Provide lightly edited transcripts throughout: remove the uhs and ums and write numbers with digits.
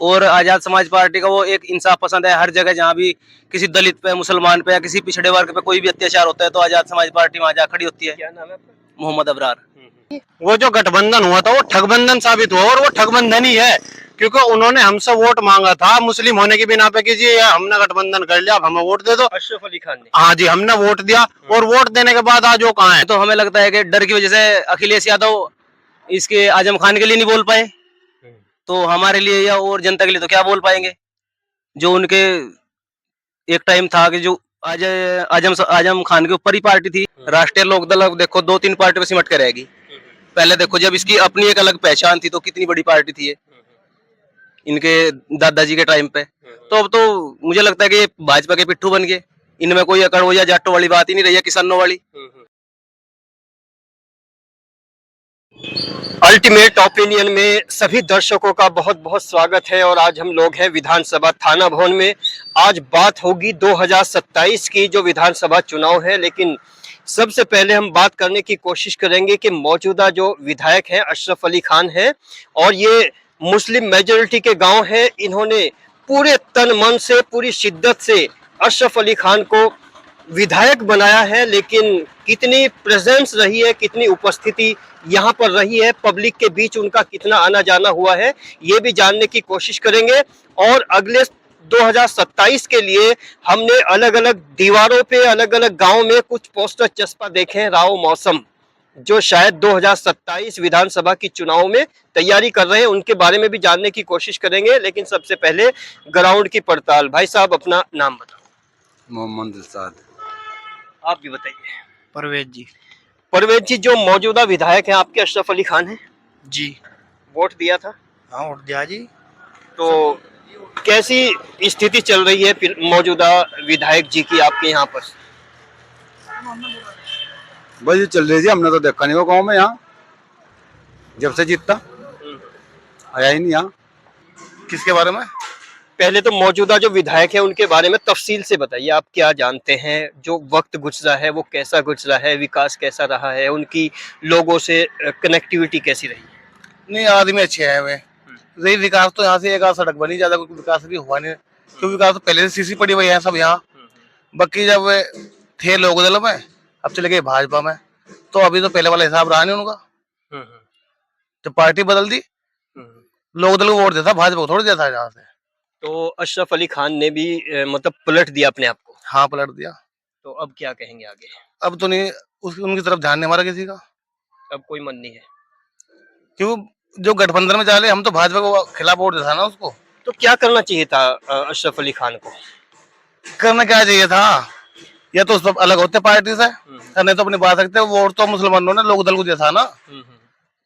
और आजाद समाज पार्टी का वो एक इंसाफ पसंद है। हर जगह जहाँ भी किसी दलित पे, मुसलमान पे या किसी पिछड़े वर्ग पे कोई भी अत्याचार होता है तो आजाद समाज पार्टी वहाँ जा खड़ी होती है। क्या नाम है आपका? मोहम्मद अबरार। वो जो गठबंधन हुआ था वो ठगबंधन साबित हुआ और वो ठगबंधन ही है, क्योंकि उन्होंने हमसे वोट मांगा था मुस्लिम होने की बिना पे कि जी हमने गठबंधन कर लिया, अब हमें वोट दे दो। अशरफ अली खान ने। हाँ जी, हमने वोट दिया और वोट देने के बाद आज वो कहाँ है? तो हमें लगता है कि डर की वजह से अखिलेश यादव इसके आजम खान के लिए नहीं बोल पाए, तो हमारे लिए या और जनता के लिए तो क्या बोल पाएंगे। जो उनके एक टाइम था कि जो आज आजम खान के ऊपर ही पार्टी थी। राष्ट्रीय लोकदल अब देखो 2-3 पार्टी पे सिमट के रहेगी। पहले देखो जब इसकी अपनी एक अलग पहचान थी तो कितनी बड़ी पार्टी थी ये इनके दादाजी के टाइम पे। तो अब तो मुझे लगता है कि ये भाजपा के पिट्ठू बन गए। इनमें कोई अकड़ या जाटों वाली बात ही नहीं रही है, किसानों वाली। अल्टीमेट ओपिनियन में सभी दर्शकों का बहुत बहुत स्वागत है और आज हम लोग हैं विधानसभा थाना भवन में। आज बात होगी 2027 की जो विधानसभा चुनाव है, लेकिन सबसे पहले हम बात करने की कोशिश करेंगे कि मौजूदा जो विधायक हैं अशरफ अली खान हैं और ये मुस्लिम मेजॉरिटी के गांव हैं। इन्होंने पूरे तन मन से, पूरी शिद्दत से अशरफ अली खान को विधायक बनाया है, लेकिन कितनी प्रेजेंस रही है, कितनी उपस्थिति यहाँ पर रही है, पब्लिक के बीच उनका कितना आना जाना हुआ है, ये भी जानने की कोशिश करेंगे। और अगले 2027 के लिए हमने अलग अलग दीवारों पे, अलग अलग गांव में कुछ पोस्टर चस्पा देखे हैं राव मौसम, जो शायद 2027 विधानसभा की चुनाव में तैयारी कर रहे हैं, उनके बारे में भी जानने की कोशिश करेंगे। लेकिन सबसे पहले ग्राउंड की पड़ताल। भाई साहब अपना नाम बताओ। मोहम्मद दिलशाद। आप भी बताइए। परवेज जी। परवेज जी, जो मौजूदा विधायक हैं आपके अशरफ अली खान हैं जी। वोट दिया था, हाँ वोट दिया जी। तो कैसी स्थिति चल रही है फिर मौजूदा विधायक जी की आपके यहाँ पर? बस ये चल रही थी, हमने तो देखा नहीं वो गाँव में, यहाँ जब से जीतता आया ही नहीं यहाँ। किसके बारे में? पहले तो मौजूदा जो विधायक है उनके बारे में तफसील से बताइए, आप क्या जानते हैं, जो वक्त गुजरा है वो कैसा गुजरा है, विकास कैसा रहा है, उनकी लोगों से कनेक्टिविटी कैसी रही? नहीं, आदमी अच्छे हैं वे। रही विकास तो यहाँ से एक आध सड़क बनी, ज्यादा कोई विकास भी हुआ नहीं, क्योंकि विकास तो पहले से सीसी पड़ी हुई है सब यहाँ। बाकी जब वे थे लोक दल में, अब चले गए भाजपा में, तो अभी तो पहले वाला हिसाब रहा नहीं उनका। जब पार्टी बदल दी, लोक दल को वोट देता, भाजपा को थोड़ी देता यहाँ से। तो अशरफ अली खान ने भी मतलब पलट दिया अपने आप को। हाँ, पलट दिया। तो अब क्या कहेंगे आगे? अब तो नहीं, उनकी तरफ ध्यान नहीं हमारा किसी का, अब कोई मन नहीं है। क्यों? जो गठबंधन में जाले, हम तो भाजपा को खिलाफ वोट देता ना उसको। तो क्या करना चाहिए था अशरफ अली खान को? करना क्या चाहिए था, या तो सब अलग होते पार्टी से, नहीं तो अपनी बात रखते। वोट तो मुसलमानों ने लोक दल को दिया था ना,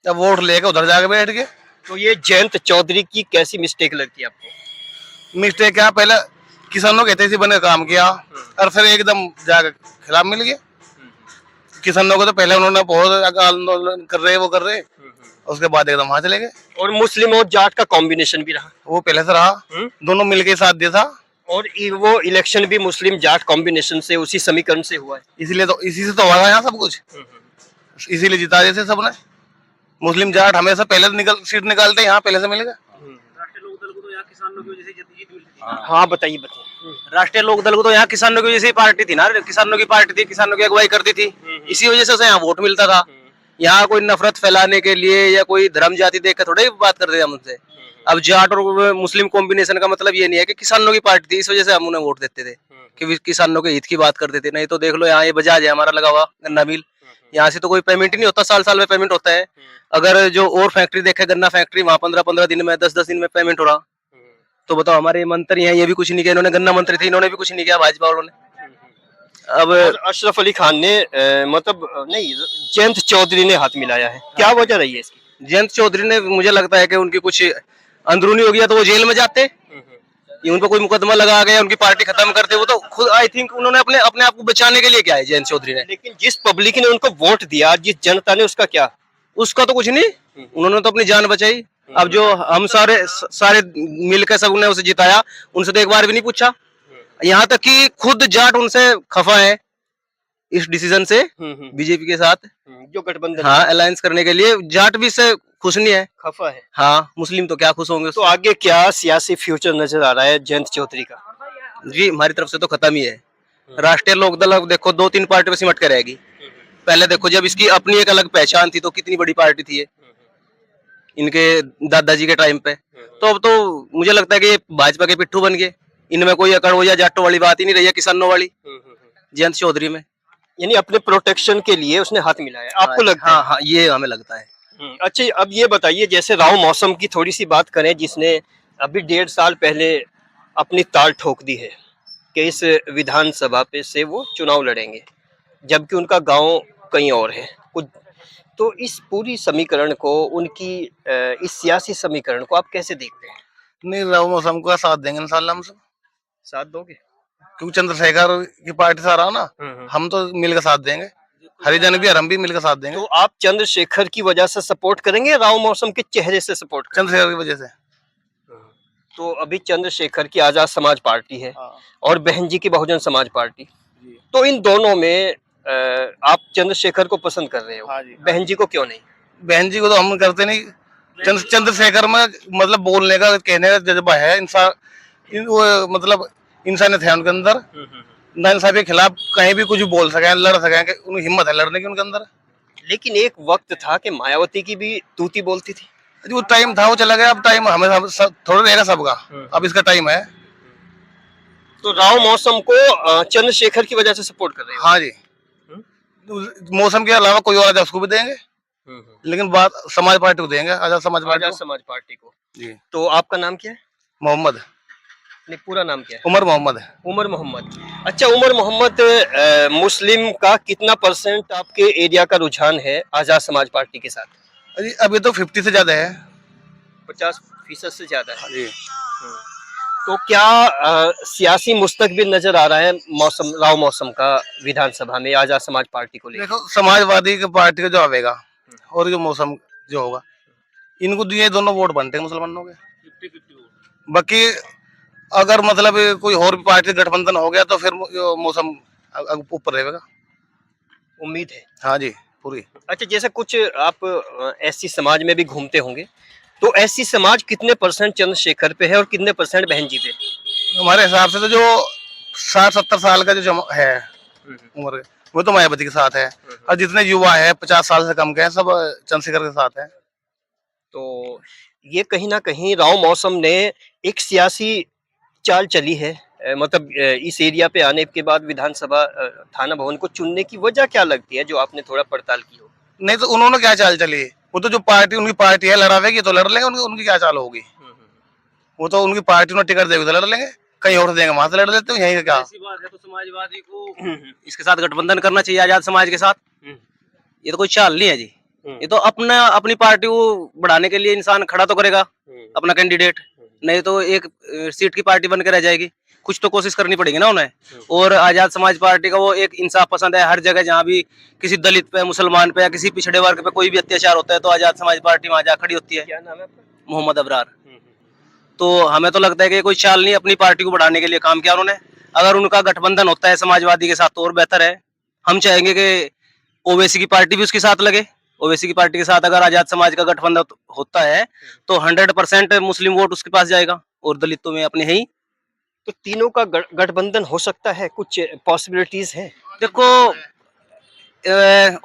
जब वोट लेके उधर जाके बैठ गए। तो ये जयंत चौधरी की कैसी मिस्टेक लगती है आपको? मिस्टेक क्या, पहले किसानों के हित से बने काम किया और फिर एकदम जाकर खिलाफ मिल गए। किसानों को तो पहले उन्होंने बहुत आंदोलन कर रहे, उसके बाद एकदम वहां चले गए। और मुस्लिम और जाट का कॉम्बिनेशन भी रहा, वो पहले से रहा, दोनों मिलके साथ दिया था। और वो इलेक्शन भी मुस्लिम जाट कॉम्बिनेशन से, उसी समीकरण से हुआ है। इसीलिए तो, इसी से तो हुआ था यहाँ सब कुछ, इसीलिए जिता जैसे सबने। मुस्लिम जाट हमेशा पहले सीट निकालते, यहाँ पहले से मिल गए। राष्ट्रीय लोकदल को तो यहाँ किसानों की वजह से जीत मिली थी। हाँ बताइए। राष्ट्रीय लोकदल को तो यहाँ किसानों की वजह से पार्टी थी ना, किसानों की पार्टी थी, किसानों की अगुवाई करती थी, इसी वजह से उसे यहाँ वोट मिलता था। यहाँ कोई नफरत फैलाने के लिए या कोई धर्म जाति देख कर थोड़ी बात करते थे हम उनसे। अब जाट और मुस्लिम कॉम्बिनेशन का मतलब ये नहीं है कि किसानों की पार्टी थी इस वजह से हम उन्हें वोट देते थे कि किसानों के हित की बात करते थे। नहीं तो देख लो यहाँ ये बजाज है हमारा लगा हुआ गन्ना मिल, यहाँ से तो कोई पेमेंट ही नहीं होता, साल साल में पेमेंट होता है। अगर जो और फैक्ट्री देखे गन्ना फैक्ट्री, वहाँ 15-15 दिन में, 10-10 दिन में पेमेंट हो रहा। तो बताओ हमारे मंत्री हैं, ये भी कुछ नहीं किया, इन्होंने गन्ना मंत्री थे, इन्होंने भी कुछ नहीं किया भाजपा वालों ने। अब अशरफ अली खान ने मतलब नहीं, जयंत चौधरी ने हाथ मिलाया है, क्या वजह रही है इसकी? जयंत चौधरी ने, मुझे लगता है कि उनकी कुछ अंदरूनी हो गया तो वो जेल में जाते, उन पर कोई मुकदमा लगा गया, उनकी पार्टी खत्म करते। वो तो खुद आई थिंक उन्होंने अपने आप को बचाने के लिए क्या है जयंत चौधरी ने। लेकिन जिस पब्लिक ने उनको वोट दिया, जिस जनता ने, उसका क्या? उसका तो कुछ नहीं, उन्होंने तो अपनी जान बचाई। अब जो हम सारे मिलकर सब ने उसे जिताया, उनसे तो एक बार भी नहीं पूछा। यहाँ तक कि खुद जाट उनसे खफा है इस डिसीजन से, बीजेपी के साथ जो गठबंधन, हाँ अलायंस करने के लिए जाट भी से खुश नहीं है। खफा है। हाँ, मुस्लिम तो क्या खुश होंगे तो आगे क्या सियासी फ्यूचर नजर आ रहा है जयंत चौधरी का? जी। हमारी तरफ से तो खत्म ही है। राष्ट्रीय लोकदल अब देखो 2-3 पार्टी में सिमट कर रहेगी। पहले देखो जब इसकी अपनी एक अलग पहचान थी तो कितनी बड़ी पार्टी थी ये इनके दादाजी के टाइम पे। तो अब तो मुझे लगता है कि ये भाजपा के पिट्ठू बन गए। इनमें कोई अकड़ या जाटों वाली बात ही नहीं रही है, किसानों वाली जयंत चौधरी में। यानी अपने प्रोटेक्शन के लिए उसने हाथ मिलाया, आपको लगता हाँ है? हाँ, ये हमें लगता है। अच्छा, अब ये बताइए, जैसे राव मौसम की थोड़ी सी बात करें, जिसने अभी 1.5 साल पहले अपनी ताल ठोक दी है कि इस विधानसभा पे से वो चुनाव लड़ेंगे, जबकि उनका गांव कहीं और है कुछ। तो इस पूरी समीकरण को, उनकी इस सियासी समीकरण को आप कैसे देखते हैं? नहीं, राव मौसम का साथ देंगे इंशाल्लाह हम सब, साथ दोगे? क्योंकि चंद्रशेखर की पार्टी से आ रहा ना, हम तो मिलकर साथ देंगे। हरिजन भी और हम भी मिलकर साथ देंगे। तो आप चंद्रशेखर की वजह से सपोर्ट करेंगे, राव मौसम के चेहरे से सपोर्ट करेंगे? चंद्रशेखर की वजह से। तो अभी चंद्रशेखर की आजाद समाज पार्टी है और बहन जी की बहुजन समाज पार्टी, तो इन दोनों में आप चंद्रशेखर को पसंद कर रहे हो? हाँ जी। बहन जी को क्यों नहीं? बहन जी को तो हम करते नहीं। चंद्रशेखर में मतलब बोलने का, कहने का जज्बा है। वो मतलब इंसानियत है उनके अंदर। नाइंसाफी के खिलाफ कहीं भी कुछ भी बोल सके, लड़ सके, उनकी हिम्मत है लड़ने की उनके अंदर। लेकिन एक वक्त था कि मायावती की भी तूती बोलती थी। वो टाइम था, वो चला गया। अब टाइम हमें थोड़ा रहेगा सबका। अब इसका टाइम है। तो राव मौसम को चंद्रशेखर की वजह से सपोर्ट कर रहे हो? हाँ जी। मौसम के अलावा कोई और उसको भी देंगे, लेकिन बात समाज पार्टी को देंगे, आजाद समाज पार्टी आजाद को। समाज पार्टी को। जी। तो आपका नाम क्या है? मोहम्मद, नहीं, पूरा नाम क्या है? उमर मोहम्मद है। उमर मोहम्मद। अच्छा, उमर मोहम्मद, मुस्लिम का कितना % आपके एरिया का रुझान है आजाद समाज पार्टी के साथ? अभी अभी तो 50 से ज्यादा है। 50% से ज्यादा है। जी। तो क्या सियासी मुस्तकबिल नजर आ रहा है राव मौसम का विधानसभा में आजाद समाज पार्टी को लेकर? देखो, समाजवादी की पार्टी का जो आवेगा और जो मौसम जो होगा, इनको ये दोनों वोट बनते हैं मुसलमानों के। 50-50 बाकी अगर मतलब कोई और भी पार्टी गठबंधन हो गया तो फिर मौसम ऊपर रहेगा। उम्मीद है। हाँ जी, पूरी। अच्छा, जैसे कुछ आप एससी समाज में भी घूमते होंगे, तो एससी समाज कितने % चंद्रशेखर पे है और कितने % बहन जी पे? हमारे हिसाब से तो जो 60-70 साल का जो है उम्र, वो तो मायावती के साथ है। और जितने युवा है 50 साल से कम के हैं, सब चंद्रशेखर के साथ है। तो ये कहीं ना कहीं राव मौसम ने एक सियासी चाल चली है, मतलब इस एरिया पे आने के बाद विधानसभा थाना भवन को चुनने की वजह क्या लगती है, जो आपने थोड़ा पड़ताल की हो? नहीं तो उन्होंने क्या चाल चली, वो तो जो पार्टी उनकी पार्टी है लड़ावेगी तो लड़ लेंगे। उनकी क्या चाल होगी, वो तो उनकी पार्टी उन्हें टिकट देगी तो लड़ लेंगे, कहीं और देंगे वहां से लड़ लेते हो। यही का क्या ऐसी बात है तो समाजवादी को इसके साथ गठबंधन करना चाहिए, आजाद समाज के साथ। ये तो कोई चाल नहीं है जी। ये तो अपनी पार्टी को बढ़ाने के लिए इंसान खड़ा तो करेगा अपना कैंडिडेट, नहीं तो एक सीट की पार्टी बन के रह जाएगी। कुछ तो कोशिश करनी पड़ेगी ना उन्हें। और आजाद समाज पार्टी का वो एक इंसाफ पसंद है। हर जगह जहाँ भी किसी दलित पे, मुसलमान पे या किसी पिछड़े वर्ग पे कोई भी अत्याचार होता है तो आजाद समाज पार्टी वहां जा खड़ी होती है। क्या नाम है आपका? मोहम्मद अबरार। तो हमें तो लगता है कि कोई चाल नहीं, अपनी पार्टी को बढ़ाने के लिए काम किया उन्होंने। अगर उनका गठबंधन होता है समाजवादी के साथ तो और बेहतर है। हम चाहेंगे कि ओवैसी की पार्टी भी उसके साथ लगे। ओवैसी की पार्टी के साथ अगर आजाद समाज का गठबंधन होता है तो 100% मुस्लिम वोट उसके पास जाएगा और दलितों में अपने ही। तो तीनों का गठबंधन हो सकता है, कुछ पॉसिबिलिटीज है? देखो,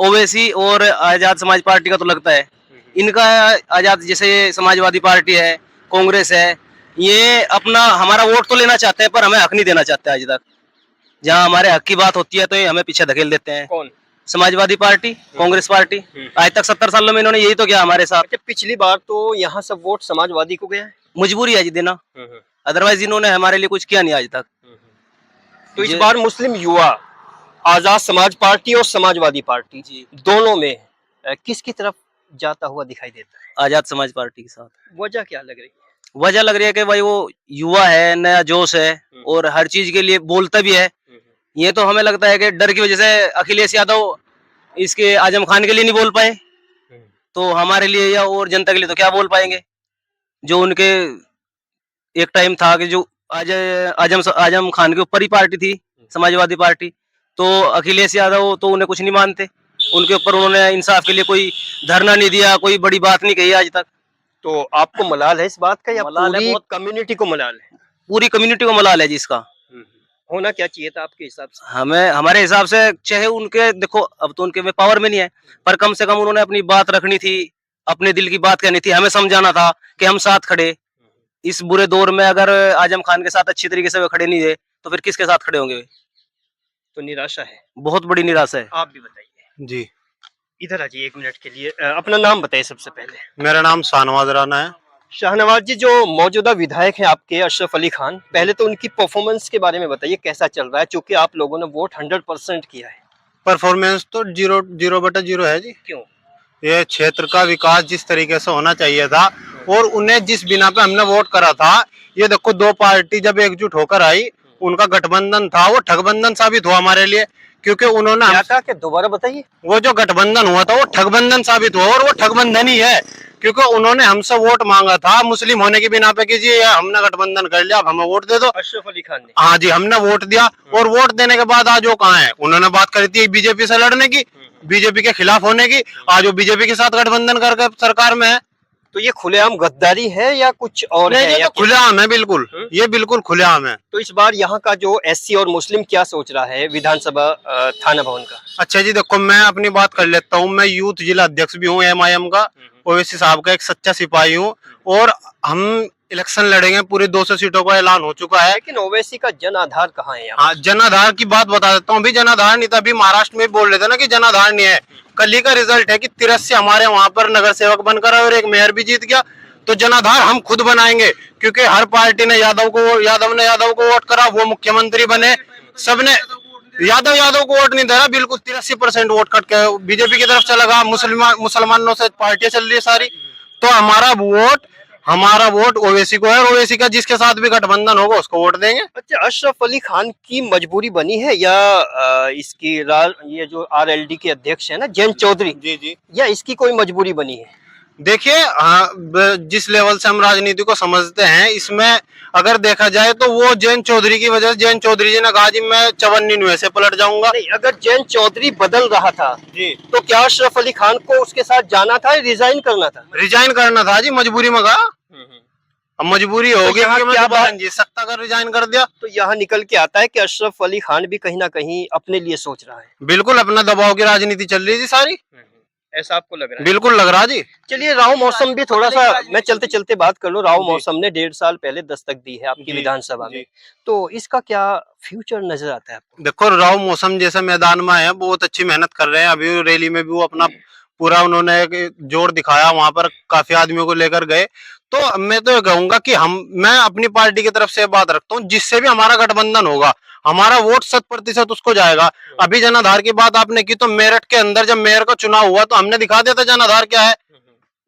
ओवैसी और आजाद समाज पार्टी का तो लगता है इनका, आजाद जैसे समाजवादी पार्टी है, कांग्रेस है, ये अपना हमारा वोट तो लेना चाहते हैं पर हमें हक नहीं देना चाहते आज तक। जहां हमारे हक की बात होती है तो ये हमें पीछे धकेल देते हैं। कौन? Samajwadi party, Congress party. आज तक 70 सालों में इन्होंने यही तो किया हमारे साथ। अच्छा, पिछली बार तो यहाँ सब वोट समाजवादी को गया है। मजबूरी है जी देना, अदरवाइज इन्होंने हमारे लिए कुछ किया नहीं आज तक। तो इस बार मुस्लिम युवा आजाद समाज पार्टी और समाजवादी पार्टी दोनों में किसकी तरफ जाता हुआ दिखाई देता है? आजाद समाज पार्टी के साथ। वजह क्या लग रही है? वजह लग रही है कि भाई वो युवा है, नया जोश है और हर चीज के लिए बोलता भी है। ये तो हमें लगता है कि डर की वजह से अखिलेश यादव इसके आजम खान के लिए नहीं बोल पाए, तो हमारे लिए या और जनता के लिए तो क्या बोल पाएंगे। जो उनके एक टाइम था कि जो आजम खान के ऊपर ही पार्टी थी समाजवादी पार्टी, तो अखिलेश यादव तो उन्हें कुछ नहीं मानते। उनके ऊपर उन्होंने इंसाफ के लिए कोई धरना नहीं दिया, कोई बड़ी बात नहीं कही आज तक। तो आपको मलाल है इस बात का या मलाल है पूरी बहुत। कम्युनिटी को मलाल है? पूरी कम्युनिटी को मलाल है जी इसका। होना क्या चाहिए था आपके हिसाब से? हमें हमारे हिसाब से चाहे उनके, देखो अब तो उनके में पावर में नहीं है, पर कम से कम उन्होंने अपनी बात रखनी थी, अपने दिल की बात कहनी थी, हमें समझाना था कि हम साथ खड़े। इस बुरे दौर में अगर आजम खान के साथ अच्छी तरीके से वे खड़े नहीं हुए तो फिर किसके साथ खड़े होंगे वे? तो निराशा है। बहुत बड़ी निराशा है। आप भी बताइए। जी, इधर आ जाइए 1 मिनट के लिए। अपना नाम बताइए सबसे पहले। मेरा नाम शाहनवाज राणा है। शाहनवाज जी, जो मौजूदा विधायक हैं आपके अशरफ अली खान, पहले तो उनकी परफॉर्मेंस के बारे में बताइए, कैसा चल रहा है, चूंकि आप लोगों ने वोट 100% किया है। परफॉर्मेंस तो 0/0 है जी। क्यों? ये क्षेत्र का विकास जिस तरीके से होना चाहिए था और उन्हें जिस बिना पे हमने वोट करा था, ये देखो 2 पार्टी जब एकजुट होकर आई, उनका गठबंधन था, वो ठगबंधन साबित हुआ हमारे लिए, क्योंकि उन्होंने क्या कहा कि दोबारा बताइए। वो जो गठबंधन हुआ था वो ठगबंधन साबित हुआ, और वो ठगबंधन ही है, क्योंकि उन्होंने हमसे वोट मांगा था मुस्लिम होने की बिना पे कि जी हमने गठबंधन कर लिया, अब हमें वोट दे दो। अशरफ अली खान ने? हाँ जी, हमने वोट दिया, और वोट देने के बाद आज वो कहाँ है? उन्होंने बात करी थी बीजेपी से लड़ने की, बीजेपी के खिलाफ होने की, आज वो बीजेपी के साथ गठबंधन करके सरकार में है। तो ये खुलेआम गद्दारी है या कुछ और नहीं, है? ये या तो खुलेआम है, बिल्कुल, ये बिल्कुल खुलेआम है। तो इस बार यहाँ का जो एससी और मुस्लिम क्या सोच रहा है विधानसभा थाना भवन का? अच्छा जी, देखो मैं अपनी बात कर लेता हूँ। मैं यूथ जिला अध्यक्ष भी हूँ MIM का, ओवैसी साहब का एक सच्चा सिपाही हूँ, और हम इलेक्शन लड़ेंगे। पूरी 200 सीटों का ऐलान हो चुका है। लेकिन ओवैसी का जन आधार कहाँ है यहाँ? हाँ, जनाधार की बात बता देता हूँ। अभी जनाधार नहीं था, अभी महाराष्ट्र में बोल रहे थे ना कि जनाधार नहीं है। कल ही का रिजल्ट है कि 83 हमारे वहां पर नगर सेवक बनकर आए और एक मेयर भी जीत गया। तो जनाधार हम खुद बनाएंगे, क्योंकि हर पार्टी ने यादव को वोट करा, वो मुख्यमंत्री बने। सबने यादव को वोट नहीं दे रहा, बिल्कुल 83% वोट कट के बीजेपी की तरफ चला गया। मुसलमानों से पार्टियां चल रही है सारी। तो हमारा वोट ओवैसी को है, और ओवैसी का जिसके साथ भी गठबंधन होगा उसको वोट देंगे। अच्छा, अशरफ अली खान की मजबूरी बनी है या ये जो RLD के अध्यक्ष है ना जयंत चौधरी, जी, या इसकी कोई मजबूरी बनी है? देखिए, जिस लेवल से हम राजनीति को समझते हैं, इसमें अगर देखा जाए तो वो जयंत चौधरी की वजह से, जयंत चौधरी जी ने कहा जी मैं 54 से पलट जाऊंगा। नहीं, अगर जयंत चौधरी बदल रहा था जी, तो क्या अशरफ अली खान को उसके साथ जाना था, रिजाइन करना था? रिजाइन करना था जी, मजबूरी में कहा। अब मजबूरी होगी, यहाँ क्योंकि मैं क्या दोबारा बात- नहीं जीत सकता अगर रिजाइन कर दिया। तो यहाँ निकल के आता है कि अशरफ अली खान भी कहीं ना कहीं अपने लिए सोच रहा है। बिल्कुल, अपना दबाव की राजनीति चल रही है जी सारी। ऐसा आपको लग रहा है? बिल्कुल लग रहा जी। चलिए, राव मौसम भी थोड़ा सा मैं चलते चलते बात कर लूं। राव मौसम ने 1.5 साल पहले दस्तक दी है आपकी जी, विधानसभा जी। में, तो इसका क्या फ्यूचर नजर आता है आपको? देखो, राव मौसम जैसे मैदान में है, बहुत अच्छी मेहनत कर रहे हैं। अभी रैली में भी वो अपना पूरा उन्होंने एक जोर दिखाया, वहां पर काफी आदमियों को लेकर गए। तो मैं तो ये कहूंगा कि मैं अपनी पार्टी की तरफ से बात रखता हूँ, जिससे भी हमारा गठबंधन होगा, हमारा वोट 100% उसको जाएगा। अभी जनाधार की बात आपने की, तो मेरठ के अंदर जब मेयर का चुनाव हुआ तो हमने दिखा दिया था जनाधार क्या है।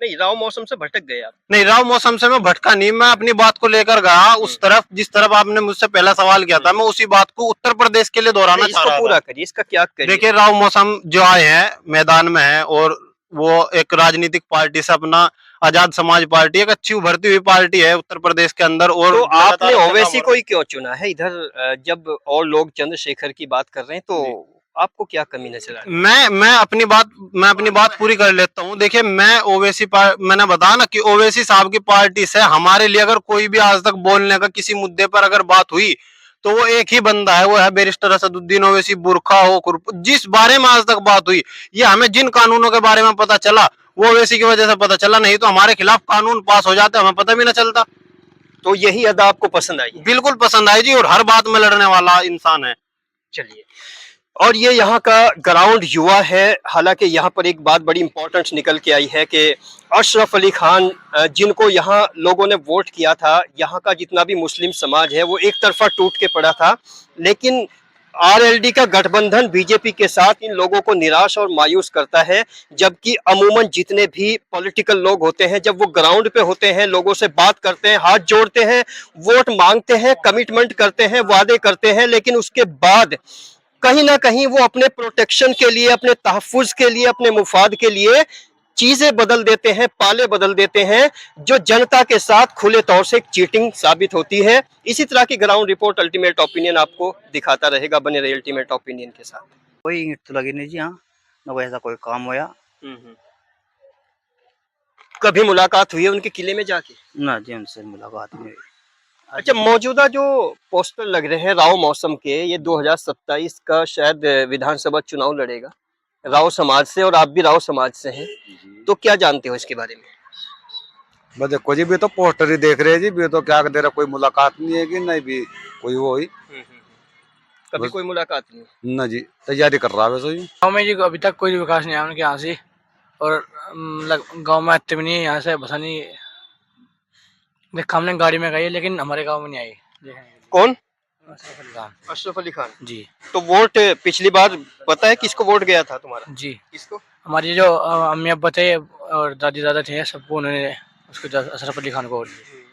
नहीं, राव मौसम से भटक गए आप? नहीं, राव मौसम से मैं भटका नहीं, मैं अपनी बात को लेकर गया उस तरफ जिस तरफ आपने मुझसे पहला सवाल किया था। मैं उसी बात को उत्तर प्रदेश के लिए दोहराना चाह इसको रहा पूरा था। करिए, इसका क्या करिए? देखिए, राव मौसम जो आए हैं मैदान में है, और वो एक राजनीतिक पार्टी से, अपना आजाद समाज पार्टी, एक अच्छी उभरती हुई पार्टी है उत्तर प्रदेश के अंदर। और तो आपने लगातार ओवैसी को ही क्यों चुना है इधर, जब और लोग चंद्रशेखर की बात कर रहे हैं, तो आपको क्या कमी नजर आ रही है? मैं अपनी बात पूरी कर लेता हूँ। देखिए, मैं ओवैसी मैंने बताया ना कि ओवैसी साहब की पार्टी से हमारे लिए अगर कोई भी आज तक बोलने का किसी मुद्दे पर अगर बात हुई तो वो एक ही बंदा है, वो है बैरिस्टर असदुद्दीन ओवैसी। बुरखा हो, जिस बारे में आज तक बात हुई, ये हमें जिन कानूनों के बारे में पता चला वो ओवैसी की वजह से पता चला, नहीं तो हमारे खिलाफ कानून पास हो जाते, हमें पता भी ना चलता। तो यही अदा आपको पसंद आई है? बिल्कुल पसंद आई जी, और हर बात में लड़ने वाला इंसान है। चलिए, और ये यहाँ का ग्राउंड युवा है। हालांकि यहाँ पर एक बात बड़ी इंपॉर्टेंट निकल के आई है कि अशरफ अली खान, जिनको यहाँ लोगों ने वोट किया था, यहाँ का जितना भी मुस्लिम समाज है वो एक तरफा टूट के पड़ा था। लेकिन RLD का गठबंधन बीजेपी के साथ इन लोगों को निराश और मायूस करता है, जबकि अमूमन जितने भी पॉलिटिकल लोग होते हैं, जब वो ग्राउंड पे होते हैं, लोगों से बात करते हैं, हाथ जोड़ते हैं, वोट मांगते हैं, कमिटमेंट करते हैं, वादे करते हैं, लेकिन उसके बाद कहीं ना कहीं वो अपने प्रोटेक्शन के लिए, अपने तहफ्फुज के लिए, अपने मुफाद के लिए चीजें बदल देते हैं, पाले बदल देते हैं, जो जनता के साथ खुले तौर से एक चीटिंग साबित होती है। इसी तरह की ग्राउंड रिपोर्ट अल्टीमेट ओपिनियन आपको दिखाता रहेगा। बने रहिए अल्टीमेट ओपिनियन के साथ। कोई ईंट तो लगी नहीं जी। हाँ, न कोई ऐसा कोई काम होया। कभी मुलाकात हुई है उनके किले में जाके? ना जी, उनसे मुलाकात नहीं हुई। अच्छा, मौजूदा जो पोस्टर लग रहे हैं राव मौसम के, ये 2027 का शायद विधानसभा चुनाव लड़ेगा राव समाज से, और आप भी राव समाज से हैं, तो क्या जानते हो इसके बारे में? बस देखो जी, भी तो पोस्टर ही देख रहे हैं जी, भी तो क्या दे रहा, कोई मुलाकात नहीं है कि नहीं भी कोई वो ही कभी बस- कोई मुलाकात नहीं? ना जी, तैयारी कर रहा है वैसे ही। गाँव में जी अभी तक कोई विकास नहीं आया उनके यहाँ से, और गांव में आते भी नहीं है, यहाँ से बसा नहीं देखा हमने, गाड़ी में गई है लेकिन हमारे गांव में नहीं आई। कौन? अशरफ अली खान अशरफ अली खान। जी। तो वोट पिछली बार पता है किसको वोट गया था तुम्हारा? जी, किसको? हमारी जो अम्मी अब्बा थे और दादी दादा थे, सबको उन्होंने उसको अशरफ अली खान को वोट दिया।